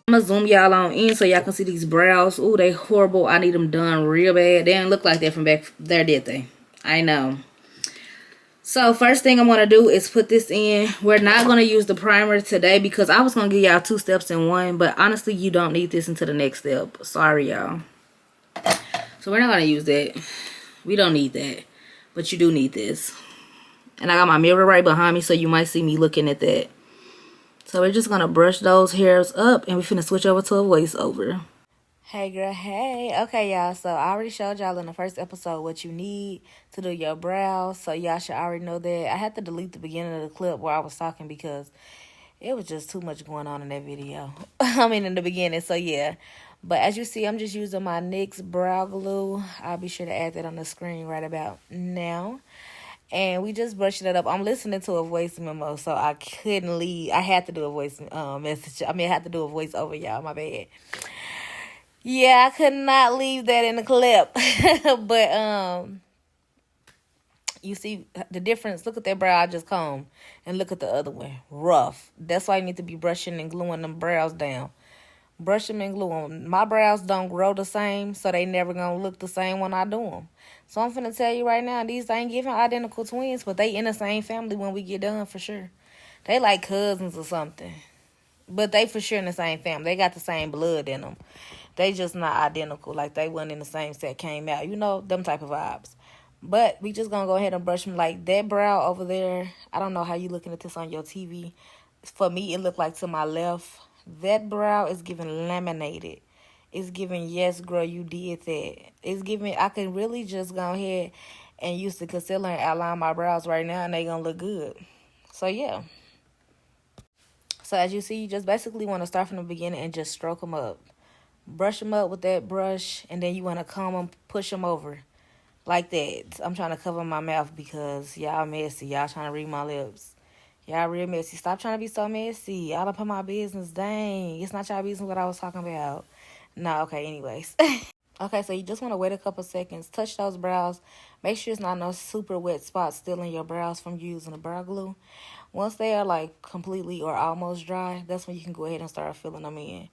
I'm gonna zoom y'all on in so y'all can see these brows. Ooh, they horrible. I need them done real bad. They didn't look like that from back there, did they? I know. So first thing I'm going to do is put this in. We're not going to use the primer today because I was going to give y'all 2 steps in one. But honestly, you don't need this until the next step. Sorry, y'all. So we're not going to use that. We don't need that. But you do need this. And I got my mirror right behind me, so you might see me looking at that. So we're just going to brush those hairs up, and we're finna switch over to a voiceover. Hey girl, hey. Okay, y'all, so I already showed y'all in the first episode what you need to do your brows. So y'all should already know that. I had to delete the beginning of the clip where I was talking because it was just too much going on in that video. I mean, in the beginning, so yeah. But as you see, I'm just using my NYX brow glue. I'll be sure to add that on the screen right about now. And we just brushing it up. I'm listening to a voice memo, so I couldn't leave. I had to do a voice message. I had to do a voice over, y'all. My bad. Yeah, I could not leave that in the clip. But you see the difference. Look at that brow I just combed, and look at the other one. Rough. That's why you need to be brushing and gluing them brows down. Brush them and glue them. My brows don't grow the same, so they never gonna look the same when I do them. So I'm finna tell you right now, these ain't giving identical twins, but they in the same family when we get done for sure. They like cousins or something. But they for sure in the same family. They got the same blood in them. They just not identical. Like they wasn't in the same set, came out. You know, them type of vibes. But we just gonna go ahead and brush them. Like that brow over there. I don't know how you looking at this on your TV. For me, it looked like to my left. That brow is giving laminated. It's giving, yes, girl, you did that. It's giving, I can really just go ahead and use the concealer and outline my brows right now, and they gonna look good. So, yeah. So, as you see, you just basically want to start from the beginning and just stroke them up. Brush them up with that brush, and then you want to comb them, push them over. Like that. I'm trying to cover my mouth because y'all messy. Y'all trying to read my lips. Y'all real messy. Stop trying to be so messy. Y'all don't put my business. Dang. It's not y'all business what I was talking about. No, okay, anyways. Okay, so you just want to wait a couple seconds. Touch those brows. Make sure it's not no super wet spots still in your brows from using the brow glue. Once they are like completely or almost dry, that's when you can go ahead and start filling them in.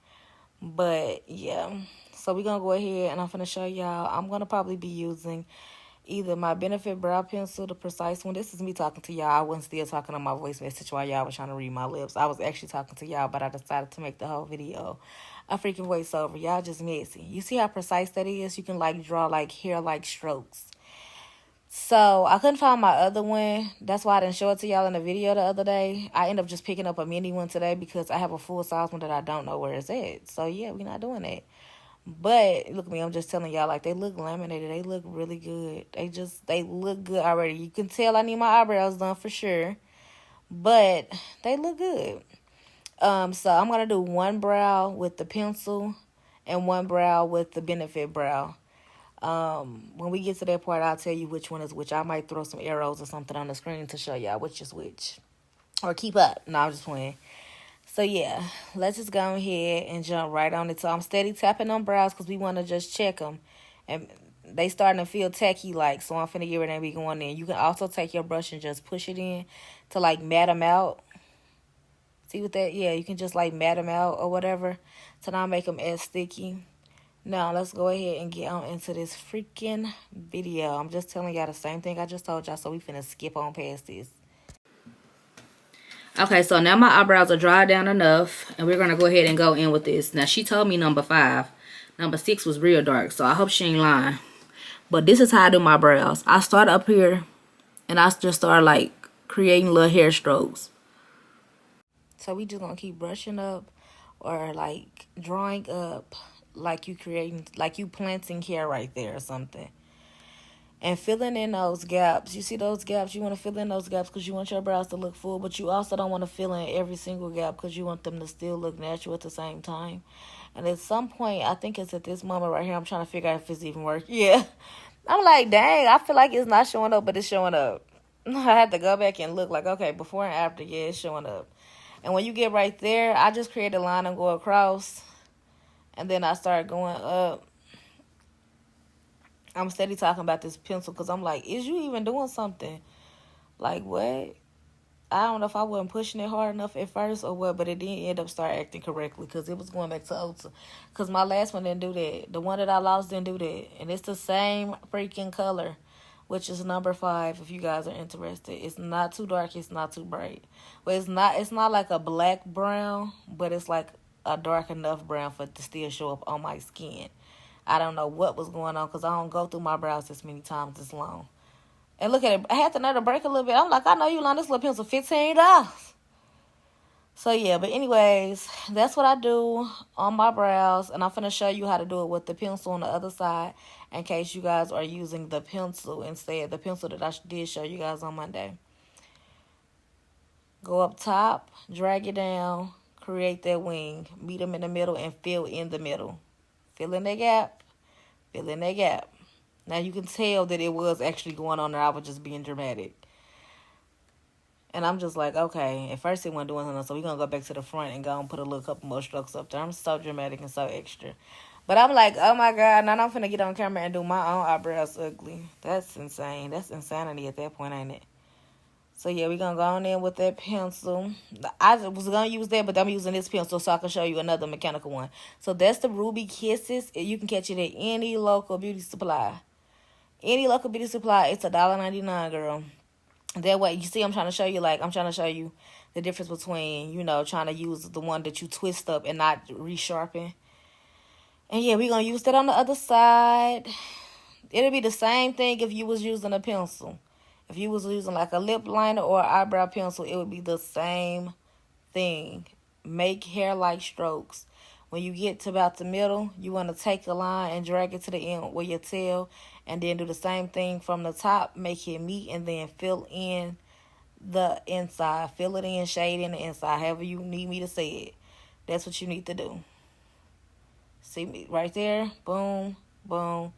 But yeah, so we're going to go ahead and I'm going to show y'all. I'm going to probably be using either my Benefit Brow Pencil, the precise one. This is me talking to y'all. I wasn't still talking on my voice message while y'all was trying to read my lips. I was actually talking to y'all, but I decided to make the whole video a freaking voiceover. Y'all just messy. You see how precise that is? You can like draw like hair-like strokes. So I couldn't find my other one. That's why I didn't show it to y'all in the video the other day. I ended up just picking up a mini one today because I have a full size one that I don't know where it's at. So yeah, we're not doing that. But look at me, I'm just telling y'all, like, they look laminated. They look really good. They look good already. You can tell I need my eyebrows done for sure. But they look good. So I'm going to do one brow with the pencil and one brow with the Benefit brow. When we get to that part, I'll tell you which one is which. I might throw some arrows or something on the screen to show y'all which is which. Or keep up. No, I'm just playing. So, yeah, let's just go ahead and jump right on it. So, I'm steady tapping on brows because we want to just check them. And they starting to feel tacky-like, so I'm finna get ready and be going in. You can also take your brush and just push it in to, like, mat them out. See what that? Yeah, you can just, like, mat them out or whatever to not make them as sticky. Now, let's go ahead and get on into this freaking video. I'm just telling y'all the same thing I just told y'all, so we finna skip on past this. Okay, so now my eyebrows are dried down enough, and we're going to go ahead and go in with this. Now, she told me number 5. Number 6 was real dark, so I hope she ain't lying. But this is how I do my brows. I start up here, and I just start, like, creating little hair strokes. So we just going to keep brushing up or, like, drawing up like you planting hair right there or something. And filling in those gaps. You see those gaps? You want to fill in those gaps because you want your brows to look full. But you also don't want to fill in every single gap because you want them to still look natural at the same time. And at some point, I think it's at this moment right here, I'm trying to figure out if it's even working. Yeah. I'm like, dang, I feel like it's not showing up, but it's showing up. I had to go back and look like, okay, before and after, yeah, it's showing up. And when you get right there, I just create a line and go across. And then I start going up. I'm steady talking about this pencil because I'm like, is you even doing something? Like, what? I don't know if I wasn't pushing it hard enough at first or what, but it didn't end up start acting correctly because it was going back to Ulta. Because my last one didn't do that. The one that I lost didn't do that. And it's the same freaking color, which is number 5 if you guys are interested. It's not too dark. It's not too bright. But it's not like a black brown, but it's like a dark enough brown for it to still show up on my skin. I don't know what was going on because I don't go through my brows this many times this long. And look at it. I had to let it break a little bit. I'm like, I know you learned this little pencil $15. So, yeah. But anyways, that's what I do on my brows. And I'm going to show you how to do it with the pencil on the other side in case you guys are using the pencil instead. The pencil that I did show you guys on Monday. Go up top. Drag it down. Create that wing. Meet them in the middle and fill in the middle. Fill in that gap. Fill in that gap. Now, you can tell that it was actually going on there. I was just being dramatic. And I'm just like, okay. At first, it wasn't doing something. So, we're going to go back to the front and go and put a little couple more strokes up there. I'm so dramatic and so extra. But I'm like, oh, my God. Now, I'm finna get on camera and do my own eyebrows ugly. That's insane. That's insanity at that point, ain't it? So, yeah, we're going to go on in with that pencil. I was going to use that, but I'm using this pencil so I can show you another mechanical one. So, that's the Ruby Kisses. You can catch it at any local beauty supply. Any local beauty supply, it's $1.99, girl. That way, you see, I'm trying to show you the difference between, you know, trying to use the one that you twist up and not resharpen. And, yeah, we're going to use that on the other side. It'll be the same thing if you was using a pencil. If you was using like a lip liner or eyebrow pencil, it would be the same thing. Make hair-like strokes. When you get to about the middle, you want to take a line and drag it to the end with your tail. And then do the same thing from the top. Make it meet and then fill in the inside. Fill it in, shade in the inside. However you need me to say it. That's what you need to do. See me right there? Boom, boom.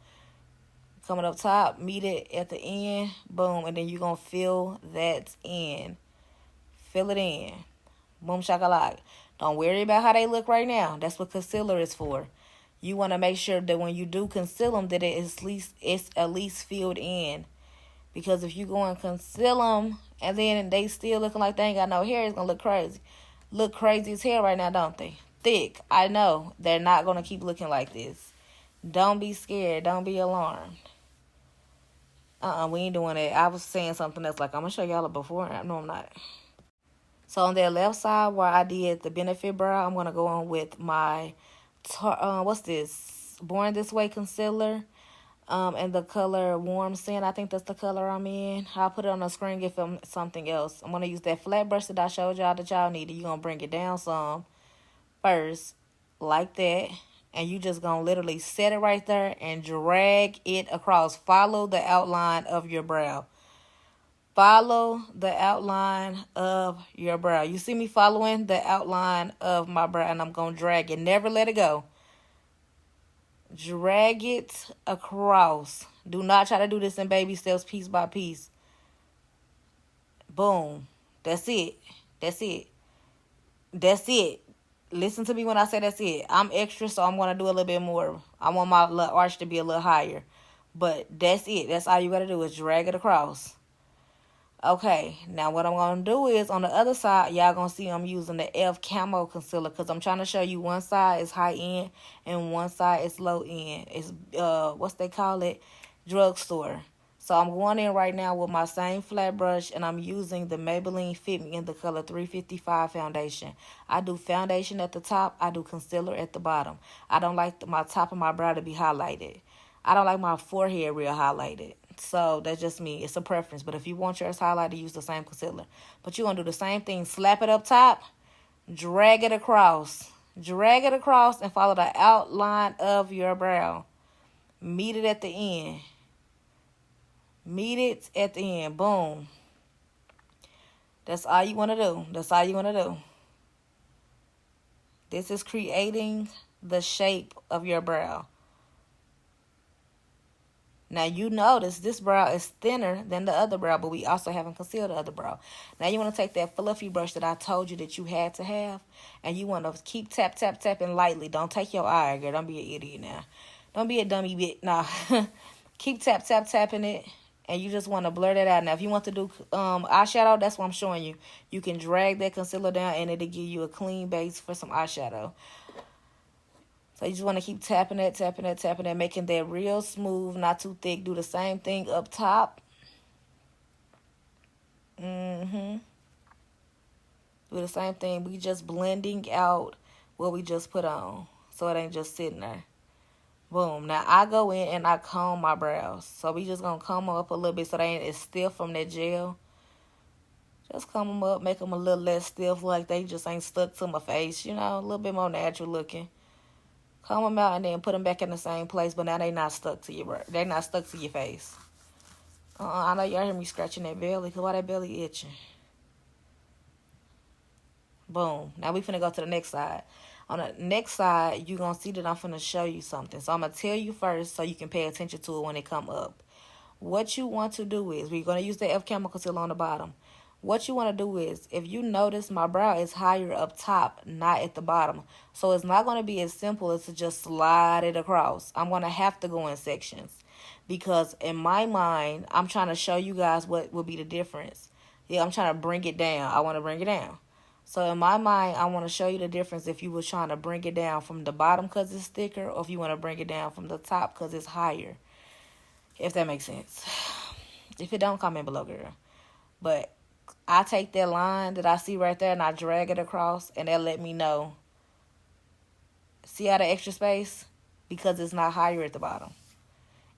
Coming up top, meet it at the end, boom, and then you're going to fill that in. Fill it in. Boom, shakalaka. Don't worry about how they look right now. That's what concealer is for. You want to make sure that when you do conceal them, that it's at least filled in. Because if you go and conceal them, and then they still looking like they ain't got no hair, it's going to look crazy. Look crazy as hell right now, don't they? Thick. I know. They're not going to keep looking like this. Don't be scared. Don't be alarmed. We ain't doing that. I was saying something else. Like, I'm going to show y'all a before. No, I'm not. So, on that left side where I did the Benefit Brow, I'm going to go on with my, what's this? Born This Way concealer. And the color Warm Sand. I think that's the color I'm in. I'll put it on the screen if I'm something else. I'm going to use that flat brush that I showed y'all that y'all needed. You're going to bring it down some first. Like that. And you just going to literally set it right there and drag it across. Follow the outline of your brow. Follow the outline of your brow. You see me following the outline of my brow. And I'm going to drag it. Never let it go. Drag it across. Do not try to do this in baby steps, piece by piece. Boom. That's it. That's it. That's it. Listen to me when I say that's it. I'm extra, so I'm going to do a little bit more. I want my little arch to be a little higher. But that's it. That's all you got to do is drag it across. Okay. Now, what I'm going to do is, on the other side, y'all going to see I'm using the e.l.f. Camo Concealer. Because I'm trying to show you one side is high end and one side is low end. It's, what's they call it? Drugstore. So I'm going in right now with my same flat brush, and I'm using the Maybelline Fit Me in the color 355 foundation. I do foundation at the top. I do concealer at the bottom. I don't like my top of my brow to be highlighted. I don't like my forehead real highlighted. So that's just me. It's a preference. But if you want yours highlighted, use the same concealer. But you're going to do the same thing. Slap it up top. Drag it across. Drag it across and follow the outline of your brow. Meet it at the end. Meet it at the end. Boom. That's all you want to do. That's all you want to do. This is creating the shape of your brow. Now, you notice this brow is thinner than the other brow, but we also haven't concealed the other brow. Now, you want to take that fluffy brush that I told you that you had to have, and you want to keep tapping lightly. Don't take your eye, girl. Don't be an idiot now. Don't be a dummy bit. Nah. Keep tapping it. And you just want to blur that out. Now, if you want to do eyeshadow, that's what I'm showing you. You can drag that concealer down and it'll give you a clean base for some eyeshadow. So you just want to keep tapping that, making that real smooth, not too thick. Do the same thing up top. Do the same thing. We just blending out what we just put on, so it ain't just sitting there. Boom. Now I go in and I comb my brows. So we just gonna comb them up a little bit so they ain't as stiff from that gel. Just comb them up, make them a little less stiff, like they just ain't stuck to my face, you know, a little bit more natural looking. Comb them out and then put them back in the same place, but now they not stuck to your face. I know y'all hear me scratching that belly, because why that belly itching? Boom. Now we finna go to the next side. On the next side, you're going to see that I'm finna show you something. So I'm going to tell you first so you can pay attention to it when it come up. What you want to do is, we're going to use the F-Chemical concealer on the bottom. What you want to do is, if you notice, my brow is higher up top, not at the bottom. So it's not going to be as simple as to just slide it across. I'm going to have to go in sections. Because in my mind, I'm trying to show you guys what will be the difference. Yeah, I'm trying to bring it down. I want to bring it down. So in my mind, I want to show you the difference if you were trying to bring it down from the bottom because it's thicker, or if you want to bring it down from the top because it's higher. If that makes sense. If it don't, comment below, girl. But I take that line that I see right there and I drag it across, and that let me know. See how the extra space? Because it's not higher at the bottom.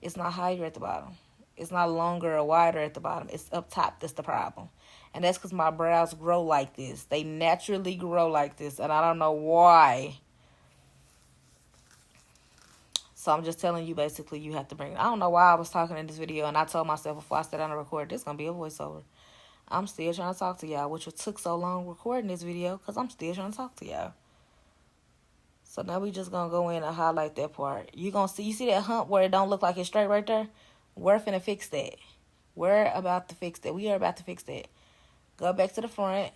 It's not higher at the bottom. It's not longer or wider at the bottom. It's up top. That's the problem. And that's because my brows grow like this. They naturally grow like this. And I don't know why. So I'm just telling you, basically, you have to bring it. I don't know why I was talking in this video. And I told myself before I sat down to record, this is going to be a voiceover. I'm still trying to talk to y'all, which took so long recording this video because I'm still trying to talk to y'all. So now we just going to go in and highlight that part. You see that hump where it don't look like it's straight right there? We're finna fix that. We're about to fix that. We are about to fix that. Go back to the front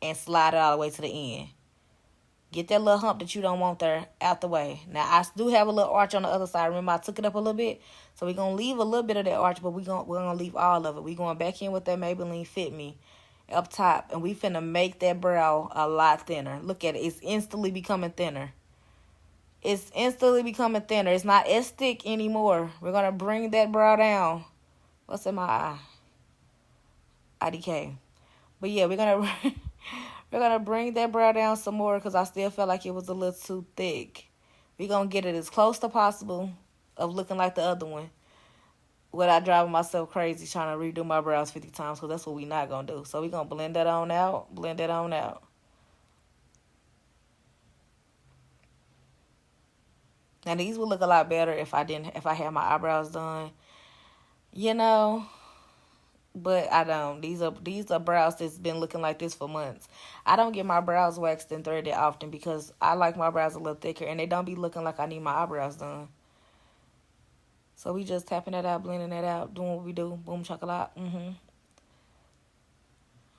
and slide it all the way to the end. Get that little hump that you don't want there out the way. Now, I do have a little arch on the other side. Remember, I took it up a little bit. So we're going to leave a little bit of that arch, but we're gonna leave all of it. We're going back in with that Maybelline Fit Me up top. And we finna make that brow a lot thinner. Look at it. It's instantly becoming thinner. It's instantly becoming thinner. It's not as thick anymore. We're going to bring that brow down. What's in my eye? IDK. But yeah, we're gonna bring that brow down some more because I still felt like it was a little too thick. We're gonna get it as close to possible of looking like the other one without driving myself crazy trying to redo my brows 50 times, because that's what we're not gonna do. So we're gonna blend that on out, blend that on out. Now these would look a lot better if I had my eyebrows done, you know. But I don't. These are brows that's been looking like this for months. I don't get my brows waxed and threaded often because I like my brows a little thicker and they don't be looking like I need my eyebrows done. So we just tapping that out, blending that out, doing what we do. Boom, chocolate.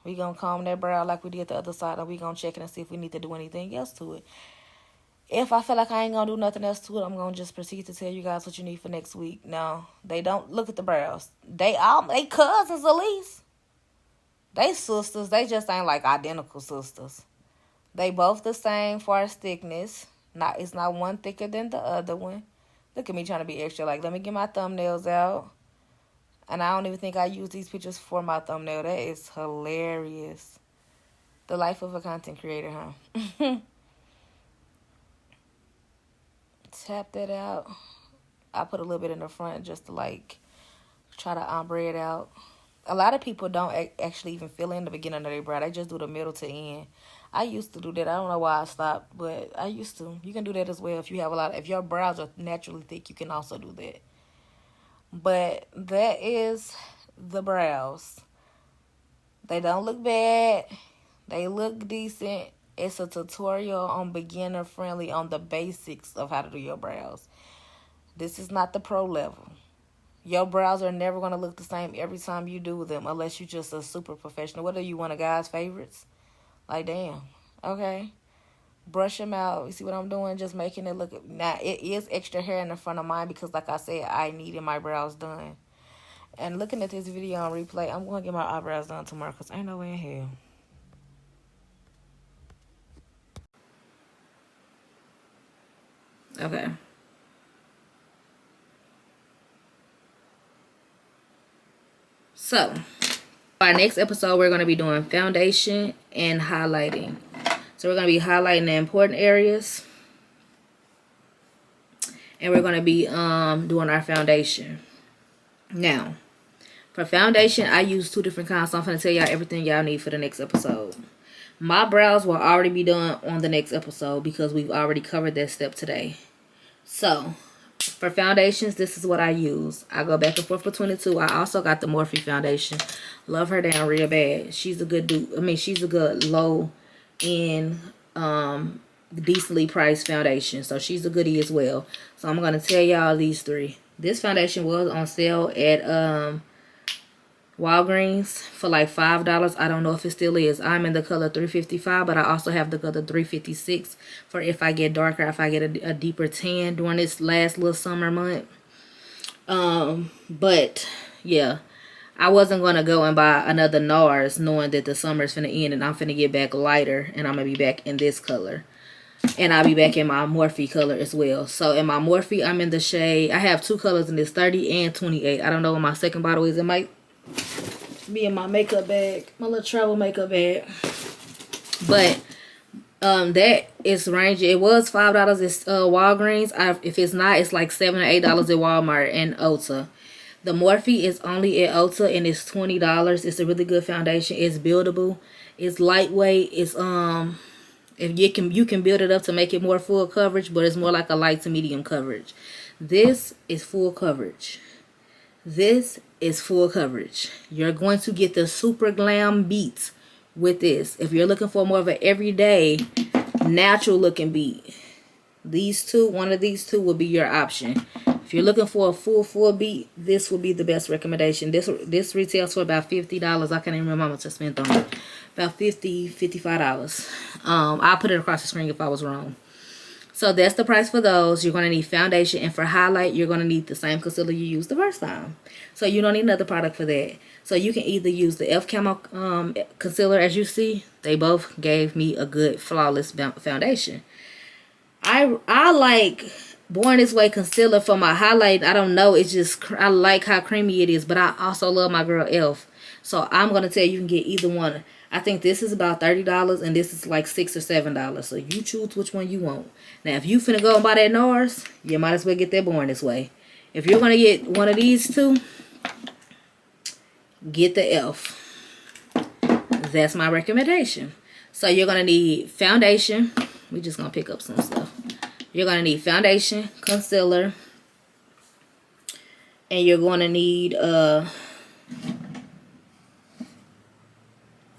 We gonna comb that brow like we did the other side, and we gonna check it and see if we need to do anything else to it. If I feel like I ain't gonna do nothing else to it, I'm gonna just proceed to tell you guys what you need for next week. No, they don't look at the brows. They cousins at least. They sisters. They just ain't like identical sisters. They both the same far as thickness. It's not one thicker than the other one. Look at me trying to be extra. Like, let me get my thumbnails out. And I don't even think I use these pictures for my thumbnail. That is hilarious. The life of a content creator, huh? Tap that out. I put a little bit in the front just to like try to ombre it out. A lot of people don't actually even fill in the beginning of their brow. They just do the middle to end. I used to do that. I don't know why I stopped, but I used to. You can do that as well if you have if your brows are naturally thick, you can also do that. But that is the brows. They don't look bad. They look decent. It's a tutorial on beginner friendly on the basics of how to do your brows. This is not the pro level. Your brows are never going to look the same every time you do them unless you're just a super professional. What are you, one of God's favorites? Like, damn. Okay. Brush them out. You see what I'm doing? Just making it look. Now, it is extra hair in the front of mine because, like I said, I needed my brows done. And looking at this video on replay, I'm going to get my eyebrows done tomorrow because ain't no way in hell. Okay. So, our next episode, we're going to be doing foundation and highlighting. So, we're going to be highlighting the important areas. And we're going to be doing our foundation. Now, for foundation, I use 2 different kinds. So, I'm going to tell y'all everything y'all need for the next episode. My brows will already be done on the next episode because we've already covered that step today. So, for foundations, this is what I use. I go back and forth between the 2. I also got the Morphe foundation. Love her down real bad. She's a good dude. I mean, she's a good low-end, decently priced foundation. So, she's a goodie as well. So, I'm going to tell y'all these 3. This foundation was on sale at Walgreens for like $5. I don't know if it still is. I'm in the color 355, but I also have the color 356 for if I get darker, if I get a deeper tan during this last little summer month. But yeah, I wasn't going to go and buy another NARS knowing that the summer's finna end and I'm finna get back lighter and I'm going to be back in this color. And I'll be back in my Morphe color as well. So in my Morphe, I'm in the shade, I have 2 colors in this, 30 and 28. I don't know what my second bottle is. It might be in my makeup bag, my little travel makeup bag. But that is ranging. It was $5 at Walgreens. If it's not, it's like $7 or $8 at Walmart and Ulta. The Morphe is only at Ulta and it's $20. It's a really good foundation. It's buildable. It's lightweight. It's if you can build it up to make it more full coverage, but it's more like a light to medium coverage. This is full coverage. This is full coverage. You're going to get the super glam beats with this. If you're looking for more of an everyday natural looking beat, these 2, one of these 2 will be your option. If you're looking for a full beat, this will be the best recommendation. This retails for about $50. I can't even remember how much I spent on it. About $55. I'll put it across the screen if I was wrong. So that's the price for those. You're going to need foundation. And for highlight, you're going to need the same concealer you used the first time. So you don't need another product for that. So you can either use the Elf Camo concealer as you see. They both gave me a good flawless foundation. I like Born This Way concealer for my highlight. I don't know. It's just, I like how creamy it is. But I also love my girl Elf. So I'm going to tell you can get either one. I think this is about $30 and this is like $6 or $7. So you choose which one you want. Now, if you finna go and buy that NARS, you might as well get that Born This Way. If you're going to get one of these 2, get the Elf. That's my recommendation. So you're going to need foundation. We're just going to pick up some stuff. You're going to need foundation, concealer, and you're going to need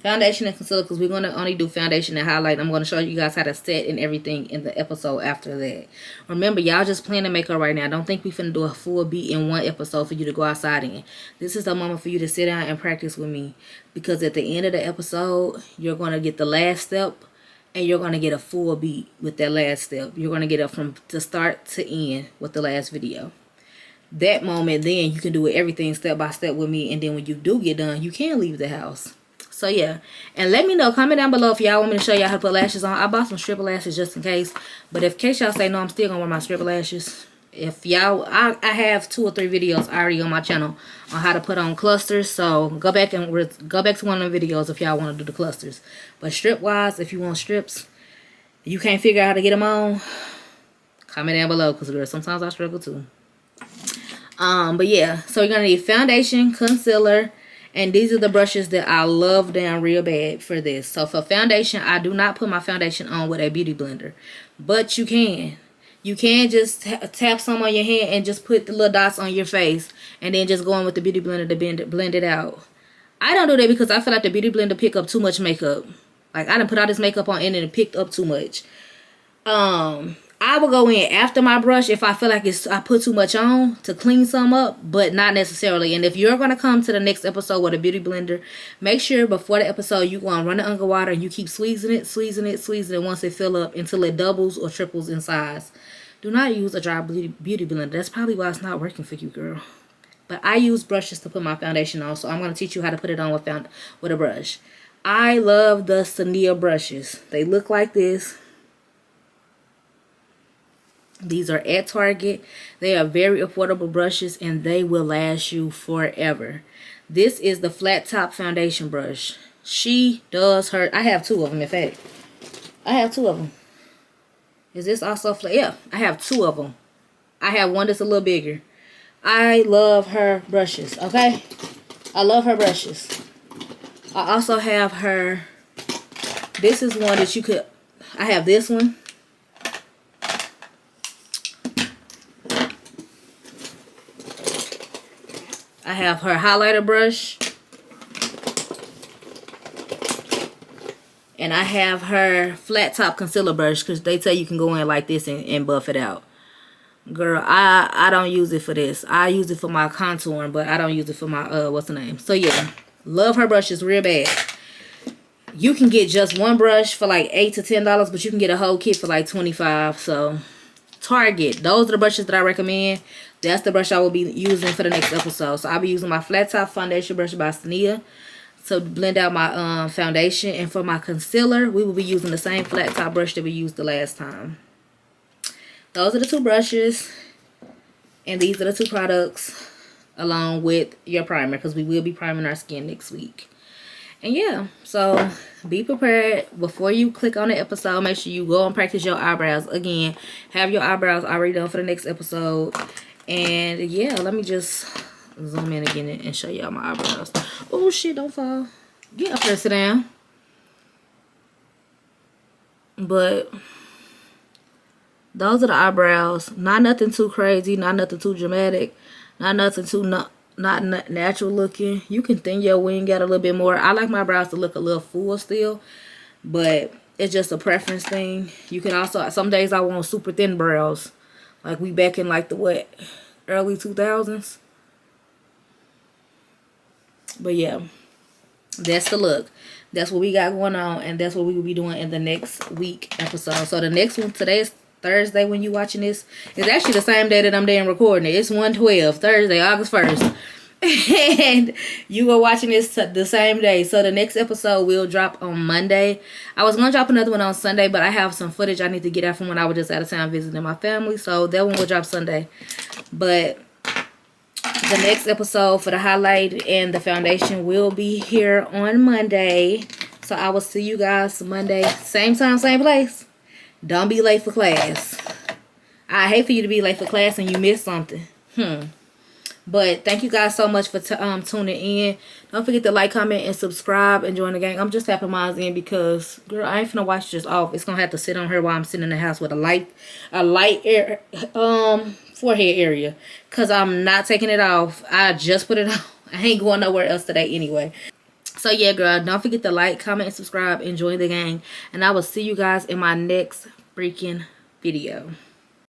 foundation and concealer because we're going to only do foundation and highlight. I'm going to show you guys how to set and everything in the episode after that. Remember, y'all just planning makeup right now. Don't think we finna do a full beat in one episode for you to go outside in. This is the moment for you to sit down and practice with me because at the end of the episode, you're going to get the last step and you're going to get a full beat with that last step. You're going to get it from the start to end with the last video. That moment, then you can do everything step by step with me. And then when you do get done, you can leave the house. So yeah, and let me know, comment down below if y'all want me to show y'all how to put lashes on. I bought some strip lashes just in case, but if case y'all say no, I'm still gonna wear my strip lashes. If y'all, I have 2 or 3 videos already on my channel on how to put on clusters, so go back to one of the videos if y'all want to do the clusters. But strip wise, if you want strips, you can't figure out how to get them on, comment down below because girl, sometimes I struggle too. But yeah, so you're gonna need foundation, concealer. And these are the brushes that I love down real bad for this. So for foundation, I do not put my foundation on with a beauty blender. But you can. You can just tap some on your hand and just put the little dots on your face. And then just go in with the beauty blender to blend it out. I don't do that because I feel like the beauty blender pick up too much makeup. Like I done put all this makeup on and it picked up too much. I will go in after my brush if I feel like I put too much on to clean some up, but not necessarily. And if you're going to come to the next episode with a beauty blender, make sure before the episode you go and run it under water and you keep squeezing it once it fill up until it doubles or triples in size. Do not use a dry beauty blender. That's probably why it's not working for you, girl. But I use brushes to put my foundation on, so I'm going to teach you how to put it on with a brush. I love the Sania brushes. They look like this. These are at Target. They are very affordable brushes, and they will last you forever. This is the flat top foundation brush. She does her. I have two of them, in fact. I have two of them. Is this also flat? Yeah, I have two of them. I have one that's a little bigger. I love her brushes, okay? I love her brushes. I also have her. This is one that you could. I have this one. I have her highlighter brush. And I have her flat top concealer brush, because they tell you can go in like this and buff it out. Girl, I don't use it for this. I use it for my contouring, but I don't use it for my, what's the name? So yeah, love her brushes real bad. You can get just one brush for like $8 to $10, but you can get a whole kit for like $25. So Target, those are the brushes that I recommend. That's the brush I will be using for the next episode. So I'll be using my flat top foundation brush by Sania to blend out my foundation. And for my concealer, we will be using the same flat top brush that we used the last time. Those are the two brushes. And these are the two products along with your primer, because we will be priming our skin next week. And yeah, so be prepared. Before you click on the episode, make sure you go and practice your eyebrows. Again, have your eyebrows already done for the next episode. And yeah, let me just zoom in again and show y'all my eyebrows. Oh shit, don't fall. Get up there, sit down. But those are the eyebrows. Not nothing too crazy, not nothing too dramatic, not nothing too not natural looking. You can thin your wing out a little bit more. I like my brows to look a little full still, but it's just a preference thing. You can also, some days I want super thin brows, like we back in like the what, early 2000s. But yeah, that's the look. That's what we got going on, and that's what we will be doing in the next week episode. So the next one, today is Thursday when you watching this. It's actually the same day that I'm there recording it. It's 1/12, Thursday, August 1st. And you are watching this the same day. So the next episode will drop on Monday. I was going to drop another one on Sunday, but I have some footage I need to get out from when I was just out of town visiting my family. So that one will drop Sunday. But the next episode for the highlight and the foundation will be here on Monday. So I will see you guys Monday. Same time, same place. Don't be late for class. I hate for you to be late for class and you miss something. But thank you guys so much for tuning in. Don't forget to like, comment, and subscribe and join the gang. I'm just tapping mine in because, girl, I ain't finna watch this off. It's gonna have to sit on her while I'm sitting in the house with a light forehead area, cause I'm not taking it off. I just put it on. I ain't going nowhere else today anyway. So yeah, girl, don't forget to like, comment, and subscribe and join the gang. And I will see you guys in my next freaking video.